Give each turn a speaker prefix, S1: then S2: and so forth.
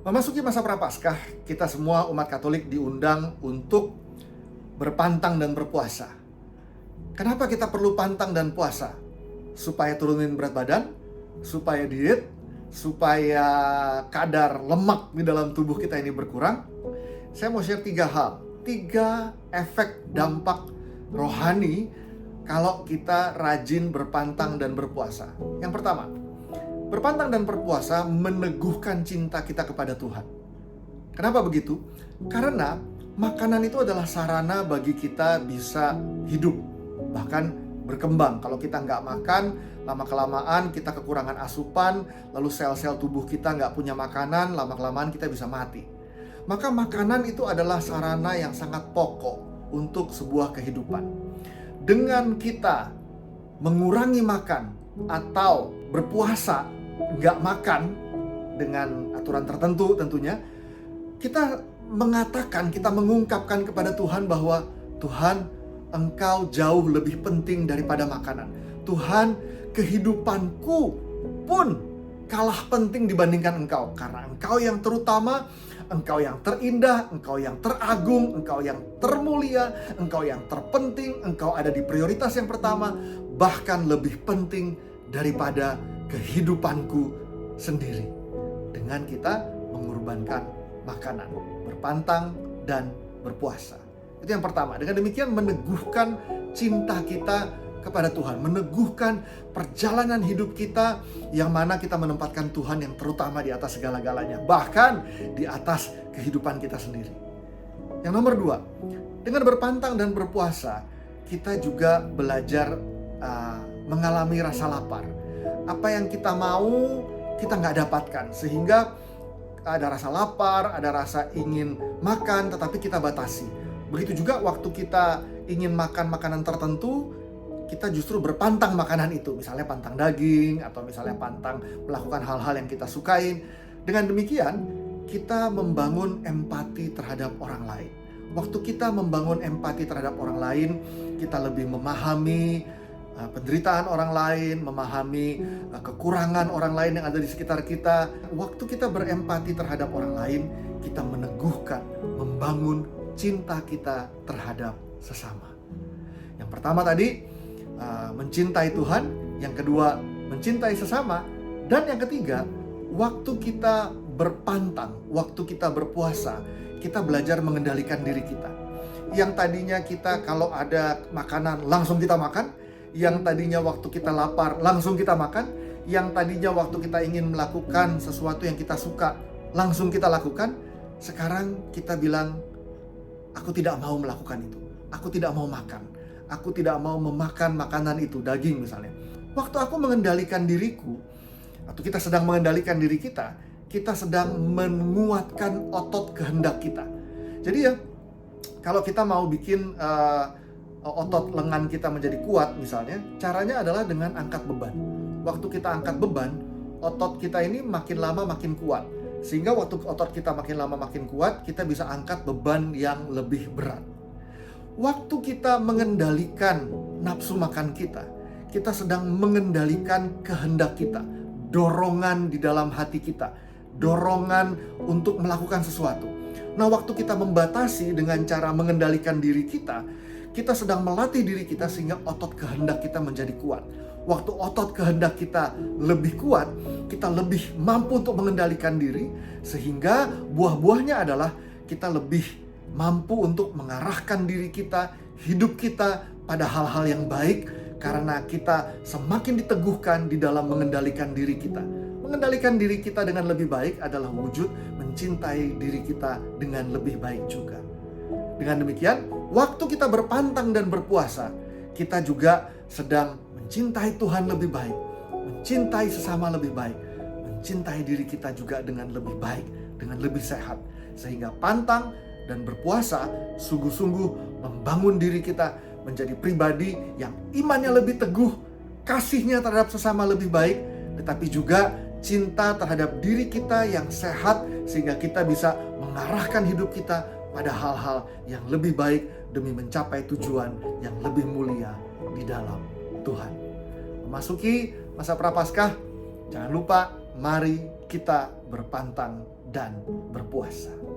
S1: Memasuki masa Prapaskah, kita semua umat Katolik diundang untuk berpantang dan berpuasa. Kenapa kita perlu pantang dan puasa? Supaya turunin berat badan, supaya diet, supaya kadar lemak di dalam tubuh kita ini berkurang. Saya mau share 3 hal, 3 efek dampak rohani kalau kita rajin berpantang dan berpuasa. Yang pertama, berpantang dan berpuasa meneguhkan cinta kita kepada Tuhan. Kenapa begitu? Karena makanan itu adalah sarana bagi kita bisa hidup, bahkan berkembang. Kalau kita nggak makan, lama-kelamaan kita kekurangan asupan, lalu sel-sel tubuh kita nggak punya makanan, lama-kelamaan kita bisa mati. Maka makanan itu adalah sarana yang sangat pokok untuk sebuah kehidupan. Dengan kita mengurangi makan atau berpuasa nggak makan dengan aturan tertentu tentunya, kita mengatakan, kita mengungkapkan kepada Tuhan bahwa Tuhan, Engkau jauh lebih penting daripada makanan. Tuhan, kehidupanku pun kalah penting dibandingkan Engkau, karena Engkau yang terutama, Engkau yang terindah, Engkau yang teragung, Engkau yang termulia, Engkau yang terpenting, Engkau ada di prioritas yang pertama, bahkan lebih penting daripada kehidupanku sendiri. Dengan kita mengorbankan makanan, berpantang dan berpuasa. Itu yang pertama. Dengan demikian meneguhkan cinta kita kepada Tuhan, meneguhkan perjalanan hidup kita yang mana kita menempatkan Tuhan yang terutama di atas segala-galanya, bahkan di atas kehidupan kita sendiri. Yang nomor 2, dengan berpantang dan berpuasa, kita juga belajar mengalami rasa lapar. Apa yang kita mau, kita nggak dapatkan. Sehingga ada rasa lapar, ada rasa ingin makan, tetapi kita batasi. Begitu juga waktu kita ingin makan makanan tertentu, kita justru berpantang makanan itu. Misalnya pantang daging, atau misalnya pantang melakukan hal-hal yang kita sukain. Dengan demikian, kita membangun empati terhadap orang lain. Waktu kita membangun empati terhadap orang lain, kita lebih memahami penderitaan orang lain, memahami kekurangan orang lain yang ada di sekitar kita. Waktu kita berempati terhadap orang lain, kita meneguhkan, membangun cinta kita terhadap sesama. Yang pertama tadi, mencintai Tuhan. Yang kedua, mencintai sesama. Dan yang ketiga, waktu kita berpantang, waktu kita berpuasa, kita belajar mengendalikan diri kita. Yang tadinya kita kalau ada makanan langsung kita makan, yang tadinya waktu kita lapar langsung kita makan, yang tadinya waktu kita ingin melakukan sesuatu yang kita suka langsung kita lakukan, sekarang kita bilang, aku tidak mau melakukan itu, aku tidak mau makan, aku tidak mau memakan makanan itu, daging misalnya. Waktu aku mengendalikan diriku, atau kita sedang mengendalikan diri kita sedang menguatkan otot kehendak kita. Jadi ya, kalau kita mau bikin otot lengan kita menjadi kuat misalnya, caranya adalah dengan angkat beban. Waktu kita angkat beban, otot kita ini makin lama makin kuat. Sehingga waktu otot kita makin lama makin kuat, kita bisa angkat beban yang lebih berat. Waktu kita mengendalikan nafsu makan kita sedang mengendalikan kehendak kita, dorongan di dalam hati kita, dorongan untuk melakukan sesuatu. Nah, waktu kita membatasi dengan cara mengendalikan diri kita sedang melatih diri kita sehingga otot kehendak kita menjadi kuat. Waktu otot kehendak kita lebih kuat, kita lebih mampu untuk mengendalikan diri, sehingga buah-buahnya adalah kita lebih mampu untuk mengarahkan diri kita, hidup kita pada hal-hal yang baik, karena kita semakin diteguhkan di dalam mengendalikan diri kita. Mengendalikan diri kita dengan lebih baik adalah wujud mencintai diri kita dengan lebih baik juga. Dengan demikian, waktu kita berpantang dan berpuasa, kita juga sedang mencintai Tuhan lebih baik, mencintai sesama lebih baik, mencintai diri kita juga dengan lebih baik, dengan lebih sehat. Sehingga pantang dan berpuasa sungguh-sungguh membangun diri kita menjadi pribadi yang imannya lebih teguh, kasihnya terhadap sesama lebih baik, tetapi juga cinta terhadap diri kita yang sehat, sehingga kita bisa mengarahkan hidup kita pada hal-hal yang lebih baik demi mencapai tujuan yang lebih mulia di dalam Tuhan. Memasuki masa Prapaskah, jangan lupa mari kita berpantang dan berpuasa.